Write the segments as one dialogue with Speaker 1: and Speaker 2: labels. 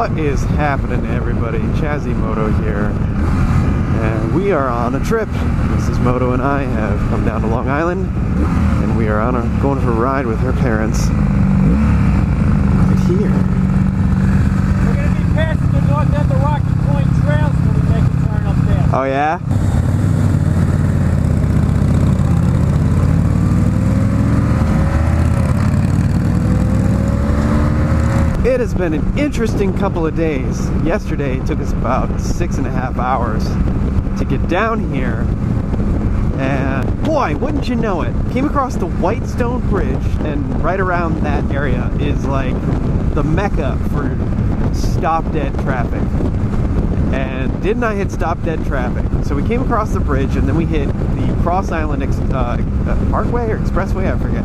Speaker 1: What is happening, everybody? Chazymoto here, and we are on a trip. Mrs. Moto and I have come down to Long Island, and we are going for a ride with her parents right here.
Speaker 2: We're going to be passing the North End of Rocky Point Trails when we make a turn up there.
Speaker 1: Oh yeah? It has been an interesting couple of days. Yesterday it took us about 6.5 hours to get down here, and boy, wouldn't you know it, came across the Whitestone Bridge, and right around that area is like the mecca for stop-dead traffic. And didn't I hit stop-dead traffic? So we came across the bridge, and then we hit the Cross Island Parkway or Expressway, I forget,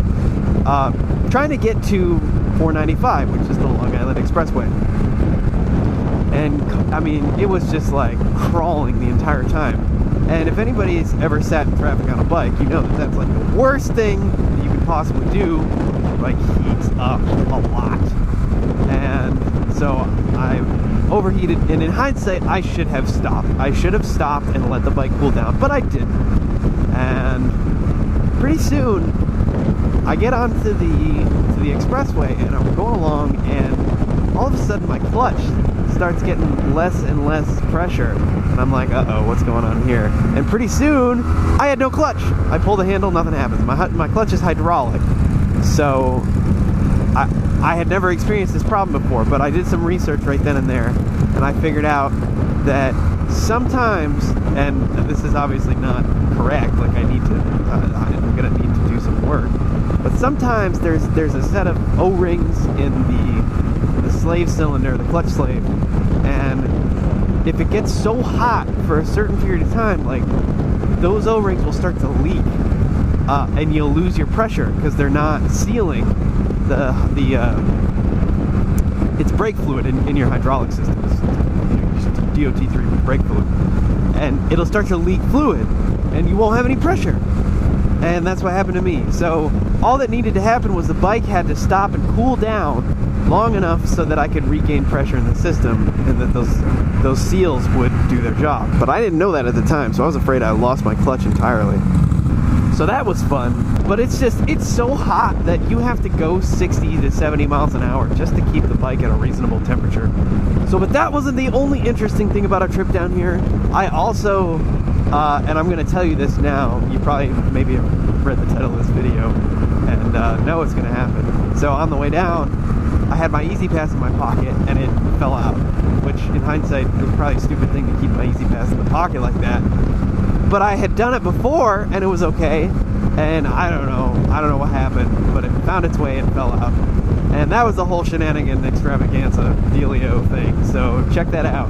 Speaker 1: trying to get to 495, which is the Long Island Expressway. And I mean, it was just like crawling the entire time. And if anybody's ever sat in traffic on a bike, you know that that's like the worst thing that you could possibly do. The bike heats up a lot. And so I overheated, and in hindsight, I should have stopped. I should have stopped and let the bike cool down, but I didn't. And pretty soon, I get onto the expressway, and I'm going along, and all of a sudden my clutch starts getting less and less pressure, and I'm like, uh-oh, what's going on here? And pretty soon I had no clutch. I pull the handle, nothing happens. My clutch is hydraulic, so I had never experienced this problem before, but I did some research right then and there, and I figured out that sometimes, and this is obviously not correct, like I'm gonna need to do some work, but sometimes there's a set of O-rings in the slave cylinder, the clutch slave, and if it gets so hot for a certain period of time, like those O-rings will start to leak, and you'll lose your pressure because they're not sealing it's brake fluid in your hydraulic system. It's DOT3 brake fluid, and it'll start to leak fluid, and you won't have any pressure. And that's what happened to me. So all that needed to happen was the bike had to stop and cool down long enough so that I could regain pressure in the system, and that those seals would do their job. But I didn't know that at the time, so I was afraid I lost my clutch entirely. So that was fun. But it's so hot that you have to go 60 to 70 miles an hour just to keep the bike at a reasonable temperature. So, but that wasn't the only interesting thing about our trip down here. I also, and I'm going to tell you this now, you probably maybe have read the title of this video and know what's going to happen. So on the way down, I had my EZpass in my pocket, and it fell out, which in hindsight it was probably a stupid thing to keep my EZpass in the pocket like that. But I had done it before, and it was okay. And I don't know what happened, but it found its way and fell out. And that was the whole shenanigan extravaganza dealio thing. So check that out.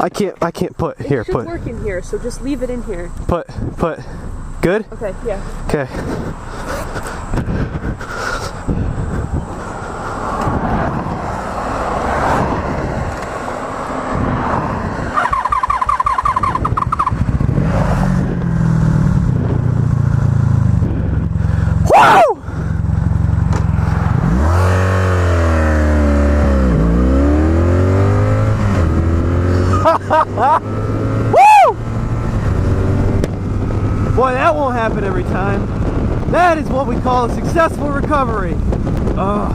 Speaker 1: I can't put here.
Speaker 3: It should work in here, so just leave it in here.
Speaker 1: Put. Good?
Speaker 3: Okay, yeah.
Speaker 1: Okay. Woo! Woo! Boy, that won't happen every time. That is what we call a successful recovery. Oh,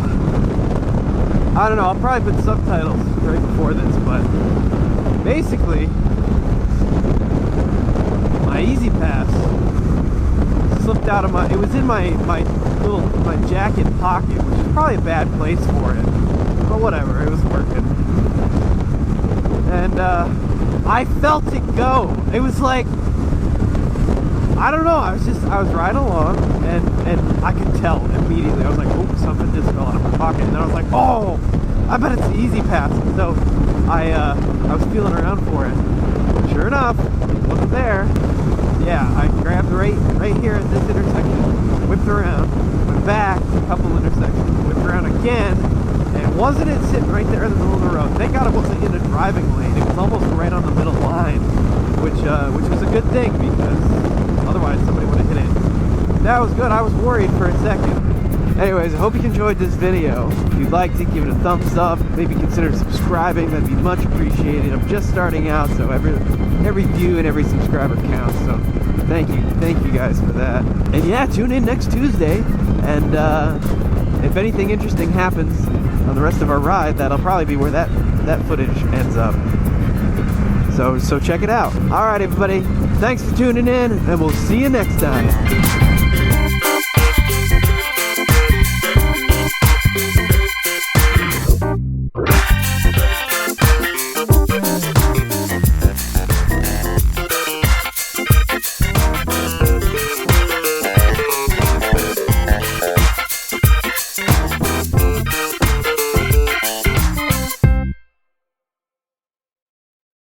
Speaker 1: I don't know. I'll probably put subtitles right before this, but basically, my EZpass slipped out of my. It was in my jacket pocket, which is probably a bad place for it, but whatever. It was working. And I felt it go. It was like, I don't know, I was riding along and I could tell immediately. I was like, oh, something just fell out of my pocket. And then I was like, oh, I bet it's the EZpass. So I was feeling around for it. Sure enough, look there. Yeah, I grabbed right here at this intersection, whipped around, went back a couple intersections, whipped around again. And wasn't it sitting right there in the middle of the road? Thank God it wasn't in a driving lane. It was almost right on the middle line, which was a good thing because otherwise somebody would have hit it. That was good. I was worried for a second. Anyways, I hope you enjoyed this video. If you'd like to give it a thumbs up, maybe consider subscribing. That'd be much appreciated. I'm just starting out, so every view and every subscriber counts. So thank you guys for that. And yeah, tune in next Tuesday. And if anything interesting happens on the rest of our ride, that'll probably be where that footage ends up. So check it out. All right, everybody. Thanks for tuning in, and we'll see you next time.